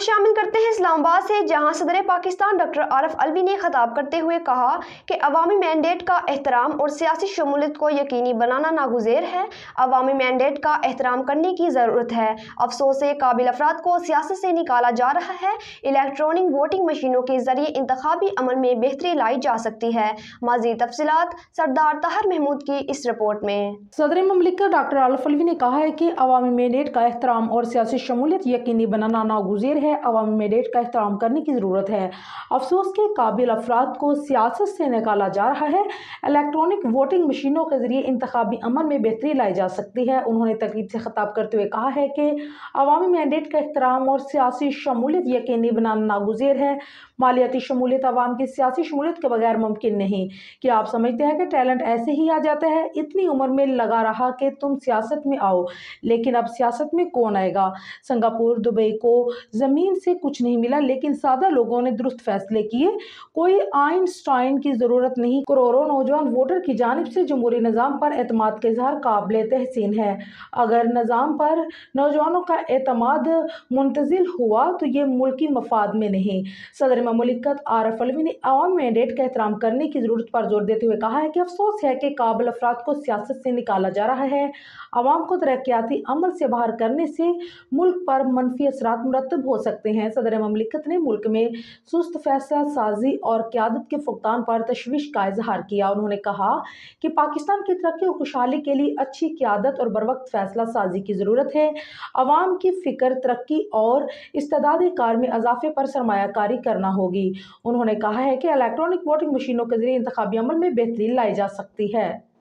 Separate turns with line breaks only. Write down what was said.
شامل کرتے ہیں اسلام آباد سے، جہاں صدر پاکستان ڈاکٹر عارف الوی نے خطاب کرتے ہوئے کہا کہ عوامی مینڈیٹ کا احترام اور سیاسی شمولیت کو یقینی بنانا ناگزیر ہے۔ عوامی مینڈیٹ کا احترام کرنے کی ضرورت ہے۔ افسوس ہے قابل افراد کو سیاست سے نکالا جا رہا ہے۔ الیکٹرانک ووٹنگ مشینوں کے ذریعے انتخابی عمل میں بہتری لائی جا سکتی ہے۔ مزید تفصیلات سردار طاہر محمود کی اس رپورٹ میں۔
صدر مملکت ڈاکٹر عارف الوی نے کہا ہے کہ عوامی مینڈیٹ کا احترام اور سیاسی شمولیت یقینی بنانا ناگزیر ہے۔ عوامی مینڈیٹ کا احترام کرنے کی ضرورت ہے۔ افسوس کے قابل افراد کو سیاست سے نکالا جا رہا ہے۔ الیکٹرانک ووٹنگ مشینوں کے ذریعے انتخابی عمل میں بہتری لائی جا سکتی ہے۔ انہوں نے تقریب سے خطاب کرتے ہوئے کہا ہے کہ عوامی مینڈیٹ کا احترام اور سیاسی شمولیت یقینی بنانا ناگزیر ہے۔ مالیاتی شمولیت عوام کی سیاسی شمولیت کے بغیر ممکن نہیں۔ کیا آپ سمجھتے ہیں کہ ٹیلنٹ ایسے ہی آ جاتا ہے؟ اتنی عمر میں لگا رہا کہ تم سیاست میں آؤ، لیکن اب سیاست میں کون آئے گا؟ سنگاپور، دبئی کو زمین سے کچھ نہیں ملا، لیکن سادہ لوگوں نے درست فیصلے کیے۔ کوئی آئنسٹائن کی ضرورت نہیں۔ کروڑوں نوجوان ووٹر کی جانب سے جمہوری نظام پر اعتماد کا اظہار قابل تحسین ہے۔ اگر نظام پر نوجوانوں کا اعتماد منتزل ہوا تو یہ ملکی مفاد میں نہیں۔ صدر مملکت عارف الوی نے عوامی مینڈیٹ کا احترام کرنے کی ضرورت پر زور دیتے ہوئے کہا ہے کہ افسوس ہے کہ قابل افراد کو سیاست سے نکالا جا رہا ہے۔ عوام کو ترقیاتی عمل سے باہر کرنے سے ملک پر منفی اثرات مرتب ہو سکتے ہیں۔ صدر مملکت نے ملک میں سست فیصلہ سازی اور قیادت کے فقدان پر تشویش کا اظہار کیا۔ انہوں نے کہا کہ پاکستان کی ترقی اور خوشحالی کے لیے اچھی قیادت اور بروقت فیصلہ سازی کی ضرورت ہے۔ عوام کی فکر، ترقی اور استعداد کار میں اضافے پر سرمایہ کاری کرنا ہوگی۔ انہوں نے کہا ہے کہ الیکٹرانک ووٹنگ مشینوں کے ذریعے انتخابی عمل میں بہتری لائی جا سکتی ہے۔